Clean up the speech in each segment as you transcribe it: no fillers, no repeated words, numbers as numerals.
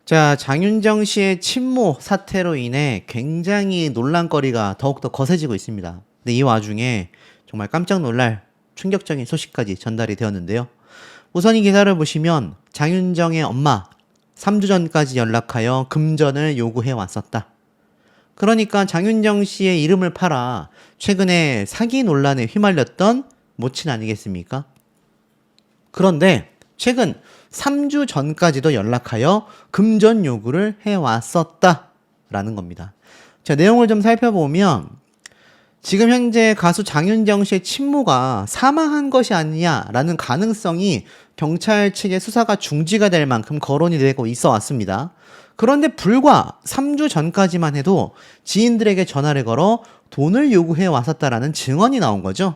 자, 장윤정 씨의 친모 사태로 인해 굉장히 논란거리가 더욱더 거세지고 있습니다. 근데 이 와중에 정말 깜짝 놀랄 충격적인 소식까지 전달이 되었는데요. 우선 이 기사를 보시면 장윤정의 엄마 3주 전까지 연락하여 금전을 요구해 왔었다. 그러니까 장윤정 씨의 이름을 팔아 최근에 사기 논란에 휘말렸던 모친 아니겠습니까? 그런데 최근 3주 전까지도 연락하여 금전 요구를 해왔었다라는 겁니다. 자, 내용을 좀 살펴보면 지금 현재 가수 장윤정 씨의 친모가 사망한 것이 아니냐라는 가능성이 경찰 측의 수사가 중지가 될 만큼 거론이 되고 있어 왔습니다. 그런데 불과 3주 전까지만 해도 지인들에게 전화를 걸어 돈을 요구해 왔었다라는 증언이 나온 거죠.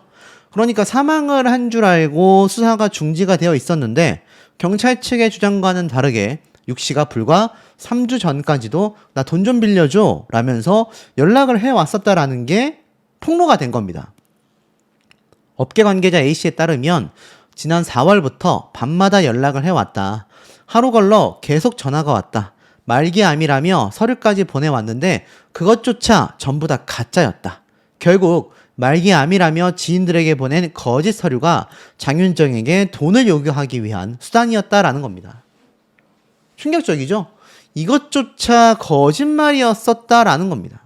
그러니까 사망을 한 줄 알고 수사가 중지가 되어 있었는데 경찰 측의 주장과는 다르게 육 씨가 불과 3주 전까지도 나 돈 좀 빌려줘 라면서 연락을 해왔었다라는 게 폭로가 된 겁니다. 업계 관계자 A씨에 따르면 지난 4월부터 밤마다 연락을 해왔다. 하루 걸러 계속 전화가 왔다. 말기암이라며 서류까지 보내왔는데 그것조차 전부 다 가짜였다. 결국 말기암이라며 지인들에게 보낸 거짓 서류가 장윤정에게 돈을 요구하기 위한 수단이었다라는 겁니다. 충격적이죠? 이것조차 거짓말이었었다라는 겁니다.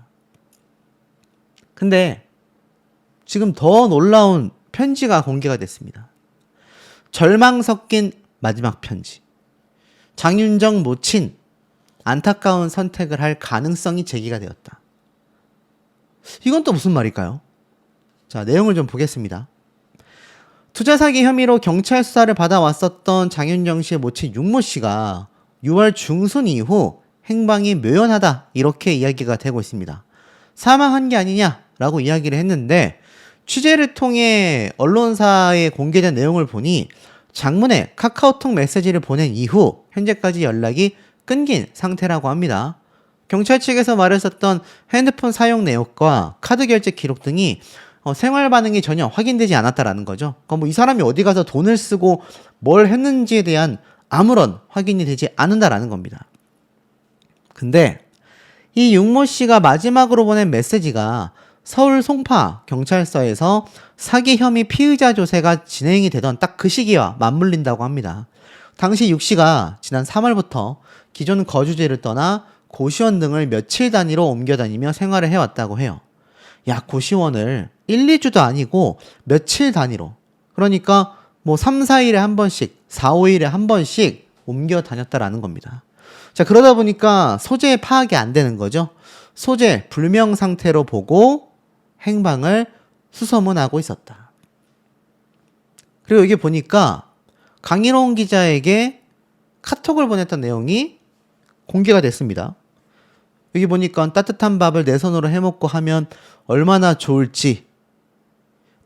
근데 지금 더 놀라운 편지가 공개가 됐습니다. 절망 섞인 마지막 편지. 장윤정 모친 안타까운 선택을 할 가능성이 제기가 되었다. 이건 또 무슨 말일까요? 자, 내용을 좀 보겠습니다. 투자 사기 혐의로 경찰 수사를 받아왔었던 장윤정 씨의 모친 윤모 씨가 6월 중순 이후 행방이 묘연하다 이렇게 이야기가 되고 있습니다. 사망한 게 아니냐라고 이야기를 했는데 취재를 통해 언론사에 공개된 내용을 보니 장문의 카카오톡 메시지를 보낸 이후 현재까지 연락이 끊긴 상태라고 합니다. 경찰 측에서 말했었던 핸드폰 사용 내역과 카드 결제 기록 등이 생활 반응이 전혀 확인되지 않았다라는 거죠. 그러니까 뭐 이 사람이 어디 가서 돈을 쓰고 뭘 했는지에 대한 아무런 확인이 되지 않는다라는 겁니다. 근데 이 윤모 씨가 마지막으로 보낸 메시지가 서울 송파 경찰서에서 사기 혐의 피의자 조사가 진행이 되던 딱 그 시기와 맞물린다고 합니다. 당시 육 씨가 지난 3월부터 기존 거주지를 떠나 고시원 등을 며칠 단위로 옮겨 다니며 생활을 해왔다고 해요. 야, 고시원을 1, 2주도 아니고 며칠 단위로. 그러니까 뭐 3, 4일에 한 번씩, 4, 5일에 한 번씩 옮겨 다녔다라는 겁니다. 자, 그러다 보니까 소재 파악이 안 되는 거죠. 소재 불명 상태로 보고 행방을 수소문하고 있었다. 그리고 여기 보니까 강일홍 기자에게 카톡을 보냈던 내용이 공개가 됐습니다. 여기 보니까 따뜻한 밥을 내 손으로 해먹고 하면 얼마나 좋을지,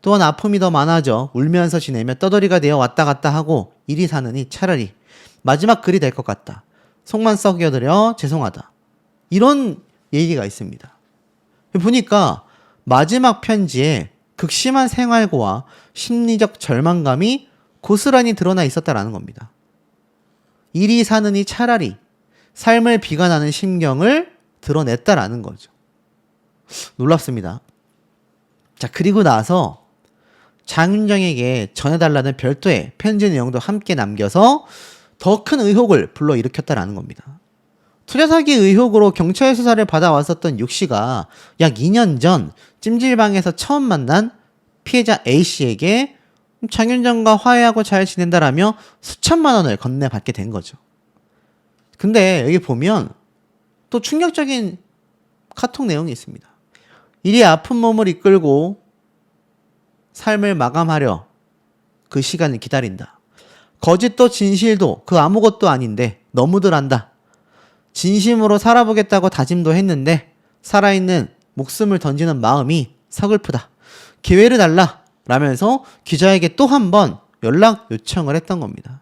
또한 아픔이 더 많아져 울면서 지내며 떠돌이가 되어 왔다 갔다 하고 이리 사느니 차라리 마지막 글이 될 것 같다. 속만 썩여드려 죄송하다. 이런 얘기가 있습니다. 보니까 마지막 편지에 극심한 생활고와 심리적 절망감이 고스란히 드러나 있었다라는 겁니다. 이리 사느니 차라리 삶을 비관하는 심경을 드러냈다라는 거죠. 놀랍습니다. 자, 그리고 나서 장윤정에게 전해달라는 별도의 편지 내용도 함께 남겨서 더 큰 의혹을 불러일으켰다라는 겁니다. 투자 사기 의혹으로 경찰 수사를 받아왔었던 육 씨가 약 2년 전 찜질방에서 처음 만난 피해자 A씨에게 장윤정과 화해하고 잘 지낸다라며 수천만 원을 건네받게 된 거죠. 근데 여기 보면 또 충격적인 카톡 내용이 있습니다. 이리 아픈 몸을 이끌고 삶을 마감하려 그 시간을 기다린다. 거짓도 진실도 그 아무것도 아닌데 너무들 한다. 진심으로 살아보겠다고 다짐도 했는데 살아있는 목숨을 던지는 마음이 서글프다. 기회를 달라 라면서 기자에게 또 한 번 연락 요청을 했던 겁니다.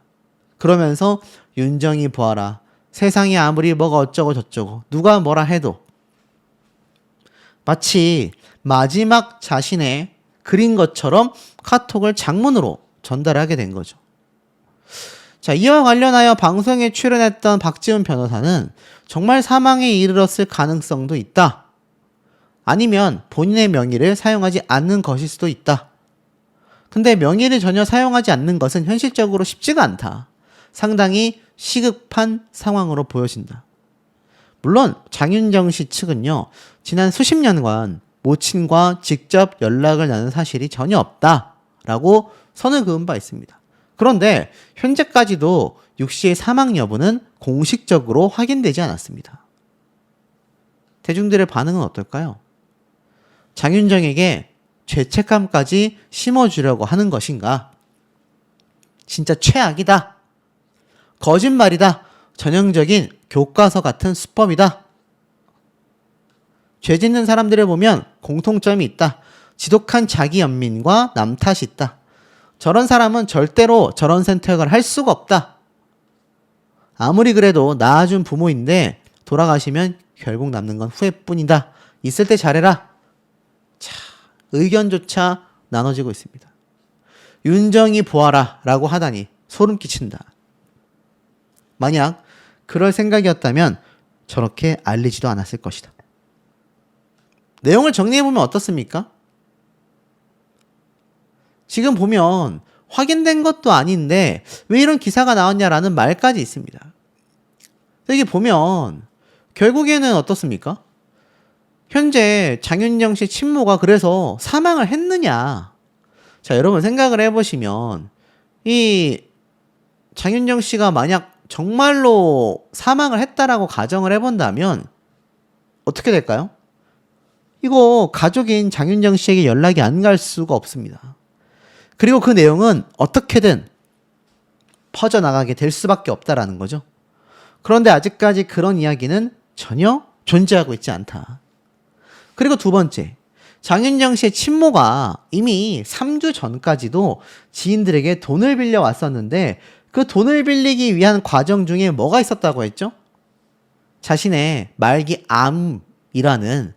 그러면서 윤정이 보아라. 세상이 아무리 뭐가 어쩌고 저쩌고 누가 뭐라 해도 마치 마지막 자신의 그린 것처럼 카톡을 장문으로 전달하게 된 거죠. 자, 이와 관련하여 방송에 출연했던 박지훈 변호사는 정말 사망에 이르렀을 가능성도 있다. 아니면 본인의 명의를 사용하지 않는 것일 수도 있다. 근데 명의를 전혀 사용하지 않는 것은 현실적으로 쉽지가 않다. 상당히 시급한 상황으로 보여진다. 물론 장윤정 씨 측은요, 지난 수십 년간 모친과 직접 연락을 나눈 사실이 전혀 없다라고 선을 그은 바 있습니다. 그런데 현재까지도 육 씨의 사망 여부는 공식적으로 확인되지 않았습니다. 대중들의 반응은 어떨까요? 장윤정에게 죄책감까지 심어주려고 하는 것인가? 진짜 최악이다. 거짓말이다. 전형적인 교과서 같은 수법이다. 죄 짓는 사람들을 보면 공통점이 있다. 지독한 자기 연민과 남 탓이 있다. 저런 사람은 절대로 저런 선택을 할 수가 없다. 아무리 그래도 낳아준 부모인데 돌아가시면 결국 남는 건 후회뿐이다. 있을 때 잘해라. 자, 의견조차 나눠지고 있습니다. 윤정이 보아라 라고 하다니 소름 끼친다. 만약 그럴 생각이었다면 저렇게 알리지도 않았을 것이다. 내용을 정리해보면 어떻습니까? 지금 보면 확인된 것도 아닌데 왜 이런 기사가 나왔냐라는 말까지 있습니다. 여기 보면 결국에는 어떻습니까? 현재 장윤정 씨 친모가 그래서 사망을 했느냐. 자, 여러분 생각을 해보시면 이 장윤정 씨가 만약 정말로 사망을 했다라고 가정을 해본다면 어떻게 될까요? 이거 가족인 장윤정 씨에게 연락이 안 갈 수가 없습니다. 그리고 그 내용은 어떻게든 퍼져나가게 될 수밖에 없다라는 거죠. 그런데 아직까지 그런 이야기는 전혀 존재하고 있지 않다. 그리고 두 번째, 장윤정 씨의 친모가 이미 3주 전까지도 지인들에게 돈을 빌려 왔었는데 그 돈을 빌리기 위한 과정 중에 뭐가 있었다고 했죠? 자신의 말기 암이라는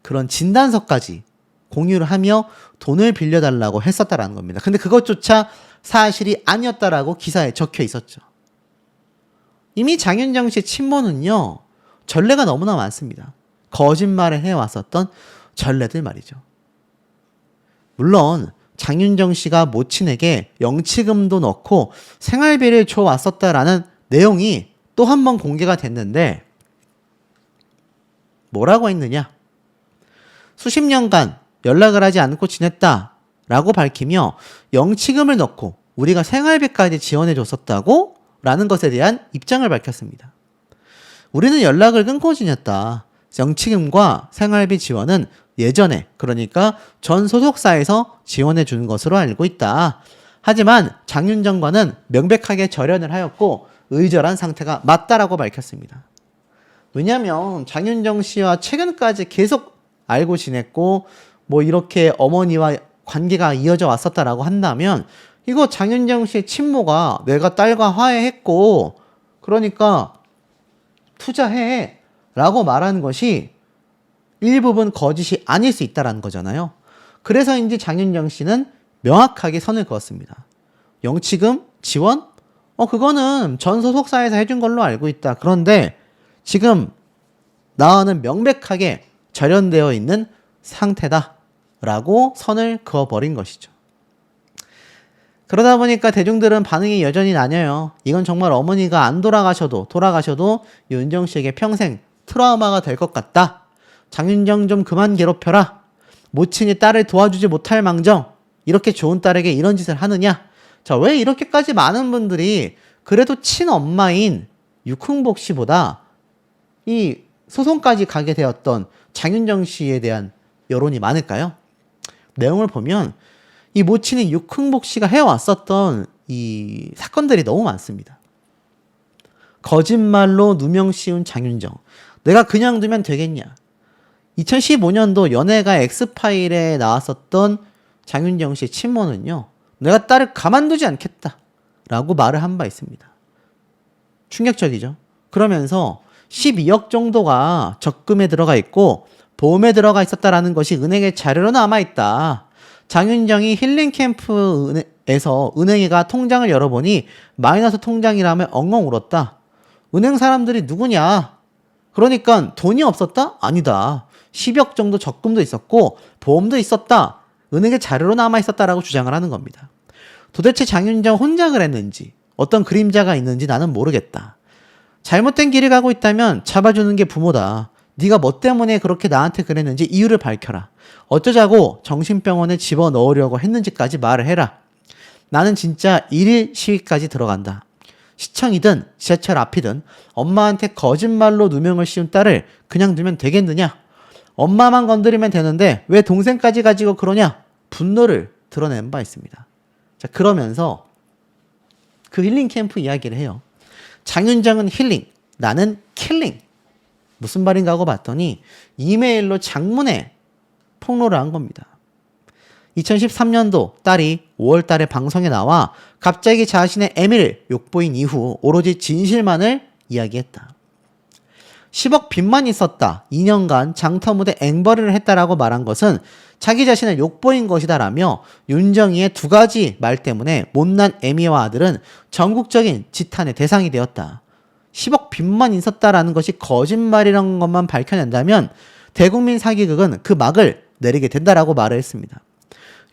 그런 진단서까지 공유를 하며 돈을 빌려달라고 했었다라는 겁니다. 근데 그것조차 사실이 아니었다라고 기사에 적혀 있었죠. 이미 장윤정 씨의 친모는요, 전례가 너무나 많습니다. 거짓말을 해왔었던 전례들 말이죠. 물론 장윤정 씨가 모친에게 영치금도 넣고 생활비를 줘왔었다라는 내용이 또 한 번 공개가 됐는데 뭐라고 했느냐? 수십 년간 연락을 하지 않고 지냈다라고 밝히며 영치금을 넣고 우리가 생활비까지 지원해 줬었다고 라는 것에 대한 입장을 밝혔습니다. 우리는 연락을 끊고 지냈다. 영치금과 생활비 지원은 예전에, 그러니까 전 소속사에서 지원해 주는 것으로 알고 있다. 하지만 장윤정과는 명백하게 절연을 하였고 의절한 상태가 맞다라고 밝혔습니다. 왜냐하면 장윤정 씨와 최근까지 계속 알고 지냈고 뭐 이렇게 어머니와 관계가 이어져 왔었다라고 한다면 이거 장윤정 씨의 친모가 내가 딸과 화해했고 그러니까 투자해 라고 말하는 것이 일부분 거짓이 아닐 수 있다는 거잖아요. 그래서인지 장윤정 씨는 명확하게 선을 그었습니다. 영치금 지원? 그거는 전 소속사에서 해준 걸로 알고 있다. 그런데 지금 나와는 명백하게 절연되어 있는 상태다 라고 선을 그어버린 것이죠. 그러다 보니까 대중들은 반응이 여전히 나뉘어요. 이건 정말 어머니가 안 돌아가셔도 윤정 씨에게 평생 트라우마가 될 것 같다. 장윤정 좀 그만 괴롭혀라. 모친이 딸을 도와주지 못할 망정 이렇게 좋은 딸에게 이런 짓을 하느냐. 자, 왜 이렇게까지 많은 분들이 그래도 친엄마인 유흥복 씨보다 이 소송까지 가게 되었던 장윤정 씨에 대한 여론이 많을까요? 내용을 보면 이 모친인 유흥복 씨가 해왔었던 이 사건들이 너무 많습니다. 거짓말로 누명 씌운 장윤정. 내가 그냥 두면 되겠냐. 2015년도 연애가 엑스파일에 나왔었던 장윤정 씨의 친모는요. 내가 딸을 가만두지 않겠다 라고 말을 한 바 있습니다. 충격적이죠. 그러면서 12억 정도가 적금에 들어가 있고 보험에 들어가 있었다라는 것이 은행의 자료로 남아있다. 장윤정이 힐링 캠프 은행이가 통장을 열어보니 마이너스 통장이라며 엉엉 울었다. 은행 사람들이 누구냐? 그러니까 돈이 없었다? 아니다. 10억 정도 적금도 있었고 보험도 있었다. 은행에 자료로 남아있었다라고 주장을 하는 겁니다. 도대체 장윤정 혼자 그랬는지 어떤 그림자가 있는지 나는 모르겠다. 잘못된 길을 가고 있다면 잡아주는 게 부모다. 네가 뭐 때문에 그렇게 나한테 그랬는지 이유를 밝혀라. 어쩌자고 정신병원에 집어넣으려고 했는지까지 말을 해라. 나는 진짜 1일 시위까지 들어간다. 시청이든 지하철 앞이든 엄마한테 거짓말로 누명을 씌운 딸을 그냥 두면 되겠느냐? 엄마만 건드리면 되는데 왜 동생까지 가지고 그러냐? 분노를 드러낸 바 있습니다. 자, 그러면서 그 힐링 캠프 이야기를 해요. 장윤정은 힐링, 나는 킬링. 무슨 말인가 하고 봤더니 이메일로 장문에 폭로를 한 겁니다. 2013년도 딸이 5월 달에 방송에 나와 갑자기 자신의 애미를 욕보인 이후 오로지 진실만을 이야기했다. 10억 빚만 있었다. 2년간 장터무대 앵벌이를 했다라고 말한 것은 자기 자신을 욕보인 것이다라며 윤정이의 두 가지 말 때문에 못난 애미와 아들은 전국적인 지탄의 대상이 되었다. 10억 빚만 있었다라는 것이 거짓말이라는 것만 밝혀낸다면 대국민 사기극은 그 막을 내리게 된다라고 말을 했습니다.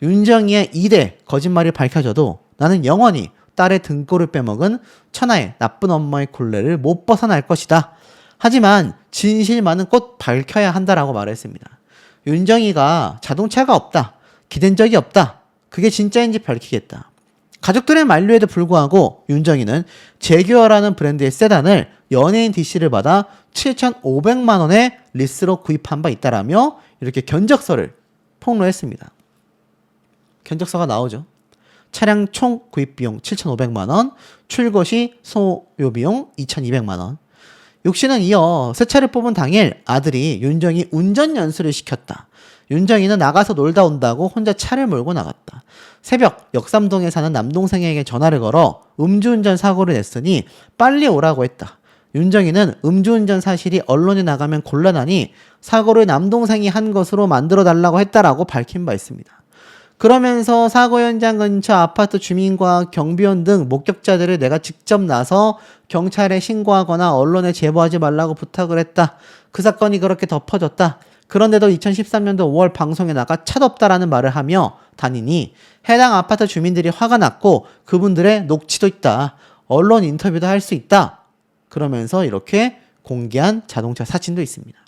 윤정이의 2대 거짓말이 밝혀져도 나는 영원히 딸의 등골을 빼먹은 천하의 나쁜 엄마의 굴레를 못 벗어날 것이다. 하지만 진실만은 꼭 밝혀야 한다라고 말했습니다. 윤정이가 자동차가 없다. 기댄 적이 없다. 그게 진짜인지 밝히겠다. 가족들의 만류에도 불구하고 윤정이는 제규어라는 브랜드의 세단을 연예인 DC를 받아 7,500만 원의 리스로 구입한 바 있다라며 이렇게 견적서를 폭로했습니다. 견적서가 나오죠. 차량 총 구입 비용 7,500만 원, 출고 시 소요 비용 2,200만 원. 육 씨는 이어 새 차를 뽑은 당일 아들이 윤정이 운전 연수를 시켰다. 윤정이는 나가서 놀다 온다고 혼자 차를 몰고 나갔다. 새벽 역삼동에 사는 남동생에게 전화를 걸어 음주운전 사고를 냈으니 빨리 오라고 했다. 윤정이는 음주운전 사실이 언론에 나가면 곤란하니 사고를 남동생이 한 것으로 만들어달라고 했다라고 밝힌 바 있습니다. 그러면서 사고 현장 근처 아파트 주민과 경비원 등 목격자들을 내가 직접 나서 경찰에 신고하거나 언론에 제보하지 말라고 부탁을 했다. 그 사건이 그렇게 덮어졌다. 그런데도 2013년도 5월 방송에 나가 찻없다라는 말을 하며 다니니 해당 아파트 주민들이 화가 났고 그분들의 녹취도 있다. 언론 인터뷰도 할 수 있다. 그러면서 이렇게 공개한 자동차 사진도 있습니다.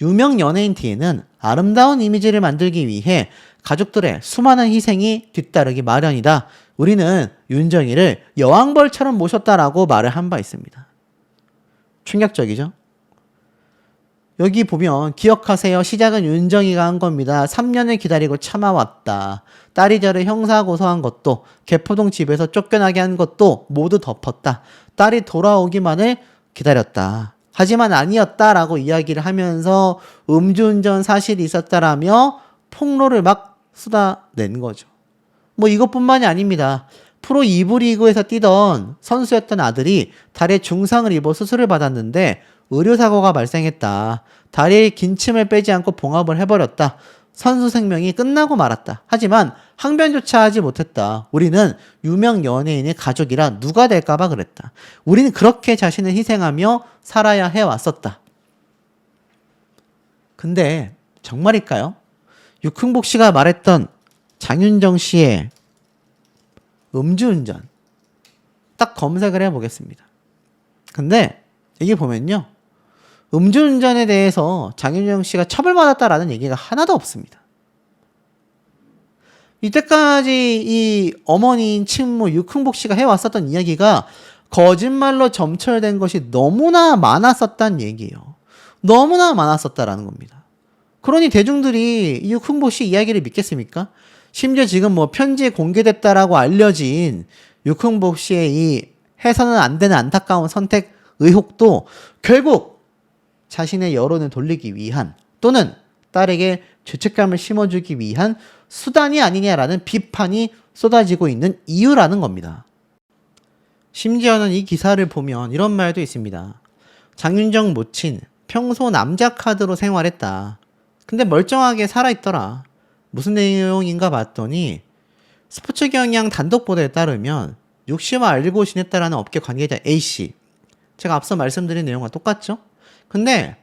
유명 연예인 T에는 아름다운 이미지를 만들기 위해 가족들의 수많은 희생이 뒤따르기 마련이다. 우리는 윤정이를 여왕벌처럼 모셨다라고 말을 한 바 있습니다. 충격적이죠? 여기 보면 기억하세요. 시작은 윤정이가 한 겁니다. 3년을 기다리고 참아왔다. 딸이 저를 형사고소한 것도 개포동 집에서 쫓겨나게 한 것도 모두 덮었다. 딸이 돌아오기만을 기다렸다. 하지만 아니었다라고 이야기를 하면서 음주운전 사실이 있었다라며 폭로를 막 쏟아낸 거죠. 뭐 이것뿐만이 아닙니다. 프로 2부 리그에서 뛰던 선수였던 아들이 다리에 중상을 입어 수술을 받았는데 의료사고가 발생했다. 다리에 긴침을 빼지 않고 봉합을 해버렸다. 선수 생명이 끝나고 말았다. 하지만 항변조차 하지 못했다. 우리는 유명 연예인의 가족이라 누가 될까봐 그랬다. 우리는 그렇게 자신을 희생하며 살아야 해왔었다. 근데 정말일까요? 육흥복 씨가 말했던 장윤정 씨의 음주운전 딱 검색을 해보겠습니다. 근데 여기 보면요. 음주운전에 대해서 장윤정 씨가 처벌받았다라는 얘기가 하나도 없습니다. 이때까지 이 어머니인 친모 육흥복 씨가 해왔었던 이야기가 거짓말로 점철된 것이 너무나 많았었다는 얘기예요. 너무나 많았었다라는 겁니다. 그러니 대중들이 이 육흥복 씨 이야기를 믿겠습니까? 심지어 지금 뭐 편지에 공개됐다라고 알려진 육흥복 씨의 이 해서는 안 되는 안타까운 선택 의혹도 결국 자신의 여론을 돌리기 위한 또는 딸에게 죄책감을 심어주기 위한 수단이 아니냐라는 비판이 쏟아지고 있는 이유라는 겁니다. 심지어는 이 기사를 보면 이런 말도 있습니다. 장윤정 모친 평소 남자 카드로 생활했다. 근데 멀쩡하게 살아있더라. 무슨 내용인가 봤더니 스포츠 경향 단독 보도에 따르면 육 씨와 알고 지냈다라는 업계 관계자 A씨, 제가 앞서 말씀드린 내용과 똑같죠? 근데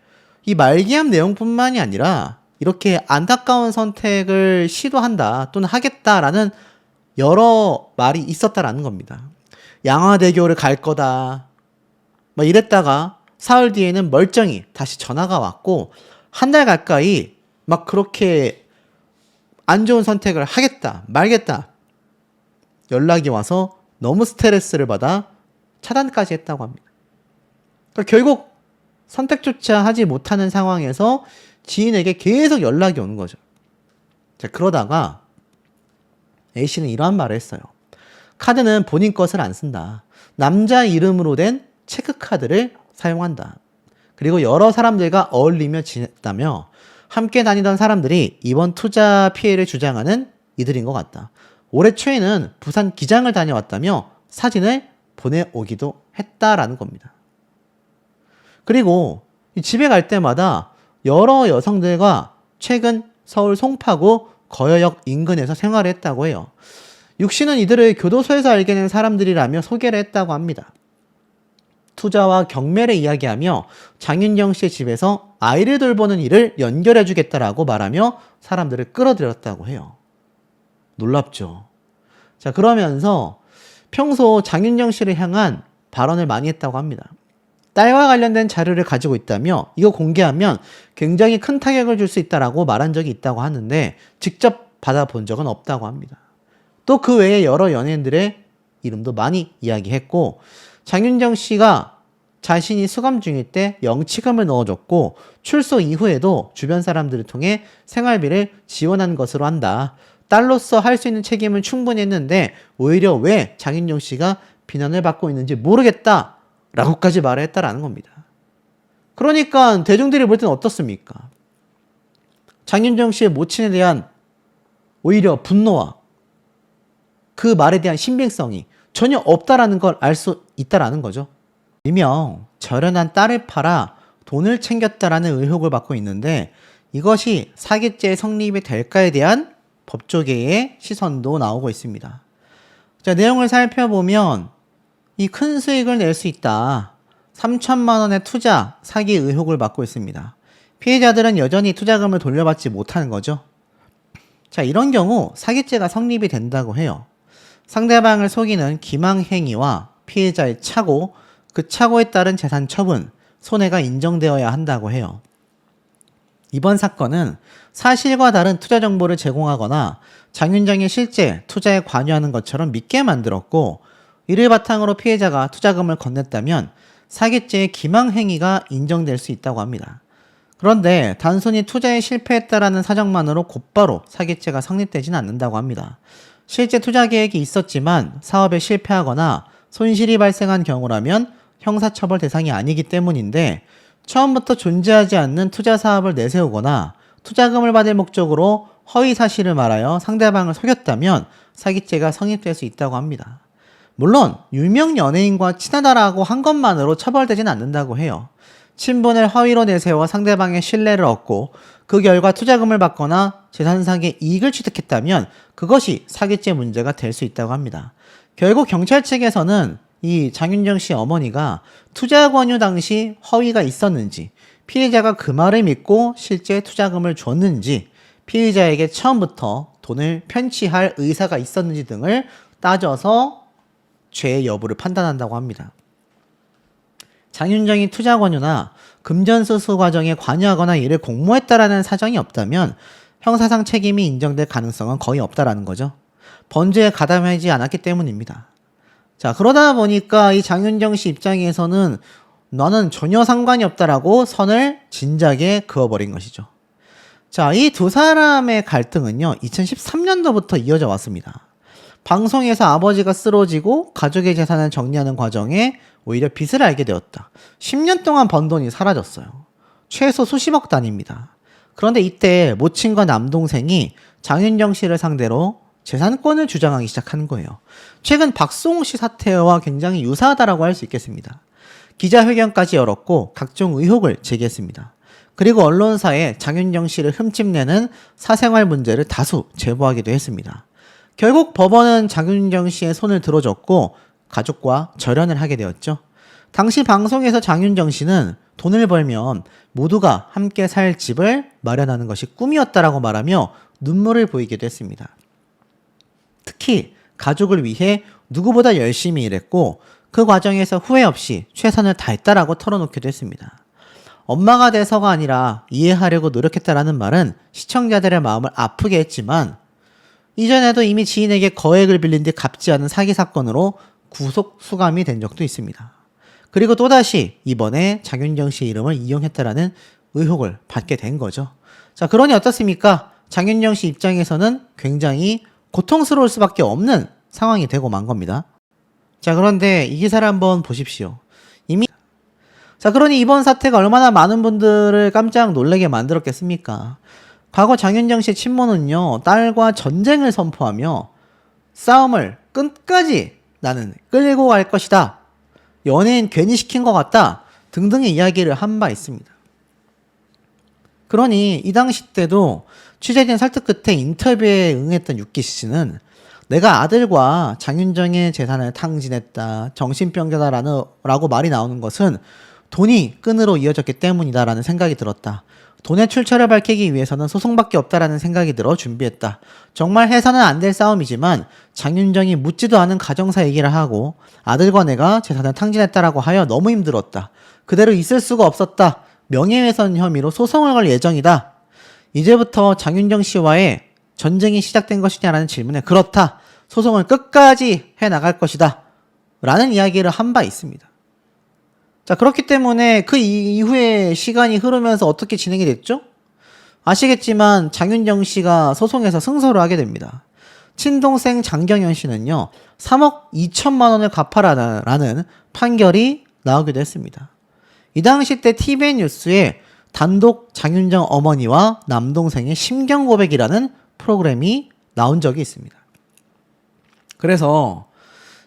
이 말기암 내용뿐만이 아니라 이렇게 안타까운 선택을 시도한다 또는 하겠다라는 여러 말이 있었다라는 겁니다. 양화대교를 갈 거다 막 이랬다가 사흘 뒤에는 멀쩡히 다시 전화가 왔고 한 달 가까이 막 그렇게 안 좋은 선택을 하겠다 말겠다 연락이 와서 너무 스트레스를 받아 차단까지 했다고 합니다. 그러니까 결국 선택조차 하지 못하는 상황에서 지인에게 계속 연락이 오는 거죠. 자, 그러다가 A씨는 이러한 말을 했어요. 카드는 본인 것을 안 쓴다. 남자 이름으로 된 체크카드를 사용한다. 그리고 여러 사람들과 어울리며 지냈다며 함께 다니던 사람들이 이번 투자 피해를 주장하는 이들인 것 같다. 올해 초에는 부산 기장을 다녀왔다며 사진을 보내오기도 했다라는 겁니다. 그리고 집에 갈 때마다 여러 여성들과 최근 서울 송파구 거여역 인근에서 생활을 했다고 해요. 육 씨는 이들을 교도소에서 알게 된 사람들이라며 소개를 했다고 합니다. 투자와 경매를 이야기하며 장윤정 씨의 집에서 아이를 돌보는 일을 연결해 주겠다라고 말하며 사람들을 끌어들였다고 해요. 놀랍죠. 자, 그러면서 평소 장윤정 씨를 향한 발언을 많이 했다고 합니다. 딸과 관련된 자료를 가지고 있다며 이거 공개하면 굉장히 큰 타격을 줄 수 있다라고 말한 적이 있다고 하는데 직접 받아본 적은 없다고 합니다. 또 그 외에 여러 연예인들의 이름도 많이 이야기했고 장윤정 씨가 자신이 수감 중일 때 영치금을 넣어줬고 출소 이후에도 주변 사람들을 통해 생활비를 지원한 것으로 한다. 딸로서 할 수 있는 책임은 충분히 했는데 오히려 왜 장윤정 씨가 비난을 받고 있는지 모르겠다 라고까지 말을 했다라는 겁니다. 그러니까 대중들이 볼 때는 어떻습니까? 장윤정 씨의 모친에 대한 오히려 분노와 그 말에 대한 신빙성이 전혀 없다라는 걸 알 수 있다라는 거죠. 일명 저렴한 딸을 팔아 돈을 챙겼다라는 의혹을 받고 있는데 이것이 사기죄 성립이 될까에 대한 법조계의 시선도 나오고 있습니다. 자, 내용을 살펴보면 이 큰 수익을 낼 수 있다. 3천만 원의 투자 사기 의혹을 받고 있습니다. 피해자들은 여전히 투자금을 돌려받지 못하는 거죠. 자, 이런 경우 사기죄가 성립이 된다고 해요. 상대방을 속이는 기망행위와 피해자의 착오, 그 착오에 따른 재산 처분, 손해가 인정되어야 한다고 해요. 이번 사건은 사실과 다른 투자 정보를 제공하거나 장윤정이 실제 투자에 관여하는 것처럼 믿게 만들었고 이를 바탕으로 피해자가 투자금을 건넸다면 사기죄의 기망행위가 인정될 수 있다고 합니다. 그런데 단순히 투자에 실패했다라는 사정만으로 곧바로 사기죄가 성립되진 않는다고 합니다. 실제 투자 계획이 있었지만 사업에 실패하거나 손실이 발생한 경우라면 형사처벌 대상이 아니기 때문인데 처음부터 존재하지 않는 투자 사업을 내세우거나 투자금을 받을 목적으로 허위 사실을 말하여 상대방을 속였다면 사기죄가 성립될 수 있다고 합니다. 물론 유명 연예인과 친하다라고 한 것만으로 처벌되진 않는다고 해요. 친분을 허위로 내세워 상대방의 신뢰를 얻고 그 결과 투자금을 받거나 재산상의 이익을 취득했다면 그것이 사기죄 문제가 될 수 있다고 합니다. 결국 경찰 측에서는 이 장윤정 씨 어머니가 투자 권유 당시 허위가 있었는지, 피해자가 그 말을 믿고 실제 투자금을 줬는지, 피해자에게 처음부터 돈을 편취할 의사가 있었는지 등을 따져서 죄의 여부를 판단한다고 합니다. 장윤정이 투자 권유나 금전수수 과정에 관여하거나 이를 공모했다라는 사정이 없다면 형사상 책임이 인정될 가능성은 거의 없다라는 거죠. 범죄에 가담하지 않았기 때문입니다. 자, 그러다 보니까 이 장윤정 씨 입장에서는 너는 전혀 상관이 없다라고 선을 진작에 그어버린 것이죠. 자, 이 두 사람의 갈등은요, 2013년도부터 이어져 왔습니다. 방송에서 아버지가 쓰러지고 가족의 재산을 정리하는 과정에 오히려 빚을 알게 되었다. 10년 동안 번 돈이 사라졌어요. 최소 수십억 단위입니다. 그런데 이때 모친과 남동생이 장윤정 씨를 상대로 재산권을 주장하기 시작하는 거예요. 최근 박수홍 씨 사태와 굉장히 유사하다라고 할 수 있겠습니다. 기자회견까지 열었고 각종 의혹을 제기했습니다. 그리고 언론사에 장윤정 씨를 흠집내는 사생활 문제를 다수 제보하기도 했습니다. 결국 법원은 장윤정 씨의 손을 들어줬고 가족과 절연을 하게 되었죠. 당시 방송에서 장윤정 씨는 돈을 벌면 모두가 함께 살 집을 마련하는 것이 꿈이었다라고 말하며 눈물을 보이기도 했습니다. 특히 가족을 위해 누구보다 열심히 일했고 그 과정에서 후회 없이 최선을 다했다라고 털어놓기도 했습니다. 엄마가 돼서가 아니라 이해하려고 노력했다라는 말은 시청자들의 마음을 아프게 했지만 이전에도 이미 지인에게 거액을 빌린 뒤 갚지 않은 사기 사건으로 구속 수감이 된 적도 있습니다. 그리고 또다시 이번에 장윤정 씨의 이름을 이용했다라는 의혹을 받게 된 거죠. 자, 그러니 어떻습니까? 장윤정 씨 입장에서는 굉장히 고통스러울 수밖에 없는 상황이 되고 만 겁니다. 자, 그런데 이 기사를 한번 보십시오. 그러니 이번 사태가 얼마나 많은 분들을 깜짝 놀라게 만들었겠습니까? 과거 장윤정 씨의 친모는요, 딸과 전쟁을 선포하며 싸움을 끝까지 나는 끌고 갈 것이다. 연예인 괜히 시킨 것 같다. 등등의 이야기를 한 바 있습니다. 그러니 이 당시 때도 취재진 설득 끝에 인터뷰에 응했던 윤기 씨는 내가 아들과 장윤정의 재산을 탕진했다, 정신병자다라고 말이 나오는 것은 돈이 끈으로 이어졌기 때문이다라는 생각이 들었다. 돈의 출처를 밝히기 위해서는 소송밖에 없다라는 생각이 들어 준비했다. 정말 해서는 안 될 싸움이지만 장윤정이 묻지도 않은 가정사 얘기를 하고 아들과 내가 재산을 탕진했다라고 하여 너무 힘들었다. 그대로 있을 수가 없었다. 명예훼손 혐의로 소송을 걸 예정이다. 이제부터 장윤정 씨와의 전쟁이 시작된 것이냐라는 질문에 그렇다. 소송을 끝까지 해나갈 것이다. 라는 이야기를 한 바 있습니다. 자, 그렇기 때문에 그 이후에 시간이 흐르면서 어떻게 진행이 됐죠? 아시겠지만 장윤정 씨가 소송에서 승소를 하게 됩니다. 친동생 장경현 씨는요, 3억 2천만 원을 갚아라라는 판결이 나오기도 했습니다. 이 당시 때 TVN 뉴스에 단독 장윤정 어머니와 남동생의 심경 고백이라는 프로그램이 나온 적이 있습니다. 그래서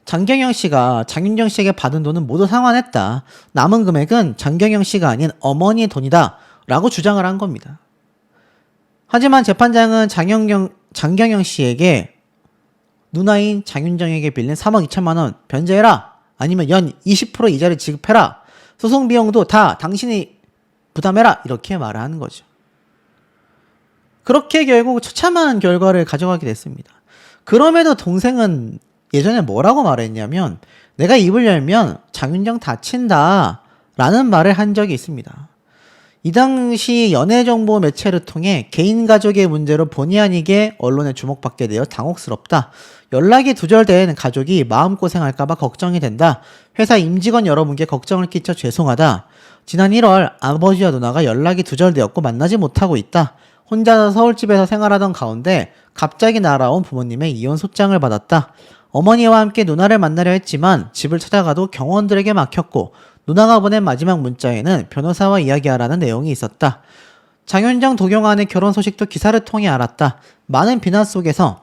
장경영 씨가 장윤정 씨에게 받은 돈은 모두 상환했다. 남은 금액은 장경영 씨가 아닌 어머니의 돈이다. 라고 주장을 한 겁니다. 하지만 재판장은 장경영 씨에게 누나인 장윤정에게 빌린 3억 2천만 원 변제해라. 아니면 연 20% 이자를 지급해라. 소송 비용도 다 당신이 부담해라. 이렇게 말을 하는 거죠. 그렇게 결국 처참한 결과를 가져가게 됐습니다. 그럼에도 동생은 예전에 뭐라고 말했냐면 내가 입을 열면 장윤정 다친다 라는 말을 한 적이 있습니다. 이 당시 연예정보 매체를 통해 개인 가족의 문제로 본의 아니게 언론에 주목받게 되어 당혹스럽다. 연락이 두절된 가족이 마음고생할까봐 걱정이 된다. 회사 임직원 여러분께 걱정을 끼쳐 죄송하다. 지난 1월 아버지와 누나가 연락이 두절되었고 만나지 못하고 있다. 혼자 서울집에서 생활하던 가운데 갑자기 날아온 부모님의 이혼 소장을 받았다. 어머니와 함께 누나를 만나려 했지만 집을 찾아가도 경호원들에게 막혔고 누나가 보낸 마지막 문자에는 변호사와 이야기하라는 내용이 있었다. 장윤정 도경안의 결혼 소식도 기사를 통해 알았다. 많은 비난 속에서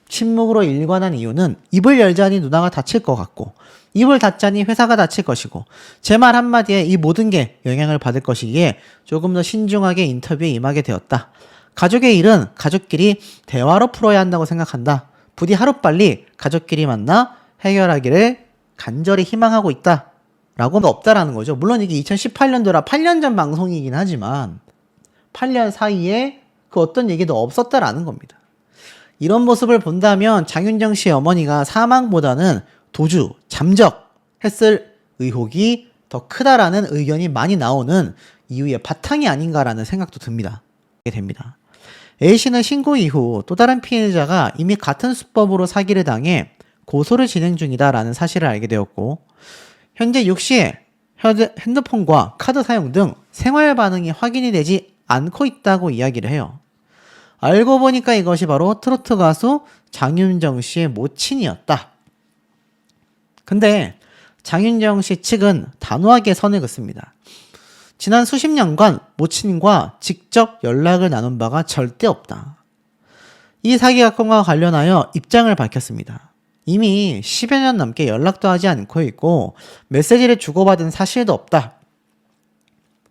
침묵으로 일관한 이유는 입을 열자니 누나가 다칠 것 같고 입을 닫자니 회사가 다칠 것이고 제 말 한마디에 이 모든 게 영향을 받을 것이기에 조금 더 신중하게 인터뷰에 임하게 되었다. 가족의 일은 가족끼리 대화로 풀어야 한다고 생각한다. 부디 하루빨리 가족끼리 만나 해결하기를 간절히 희망하고 있다. 라고는 없다라는 거죠. 물론 이게 2018년도라 8년 전 방송이긴 하지만 8년 사이에 그 어떤 얘기도 없었다라는 겁니다. 이런 모습을 본다면 장윤정 씨의 어머니가 사망보다는 도주, 잠적했을 의혹이 더 크다라는 의견이 많이 나오는 이유의 바탕이 아닌가라는 생각도 듭니다. A씨는 신고 이후 또 다른 피해자가 이미 같은 수법으로 사기를 당해 고소를 진행 중이다라는 사실을 알게 되었고 현재 6씨의 핸드폰과 카드 사용 등 생활 반응이 확인이 되지 않고 있다고 이야기를 해요. 알고 보니까 이것이 바로 트로트 가수 장윤정 씨의 모친이었다. 근데 장윤정 씨 측은 단호하게 선을 긋습니다. 지난 수십 년간 모친과 직접 연락을 나눈 바가 절대 없다. 이 사기 사건과 관련하여 입장을 밝혔습니다. 이미 10여 년 넘게 연락도 하지 않고 있고 메시지를 주고받은 사실도 없다.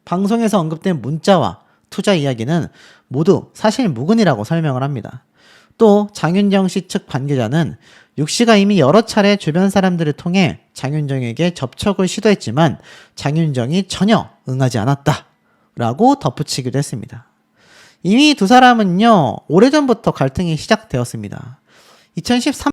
방송에서 언급된 문자와 투자 이야기는 모두 사실 무근이라고 설명을 합니다. 또 장윤정 씨 측 관계자는 육 씨가 이미 여러 차례 주변 사람들을 통해 장윤정에게 접촉을 시도했지만 장윤정이 전혀 응하지 않았다 라고 덧붙이기도 했습니다. 이미 두 사람은요, 오래전부터 갈등이 시작되었습니다. 2013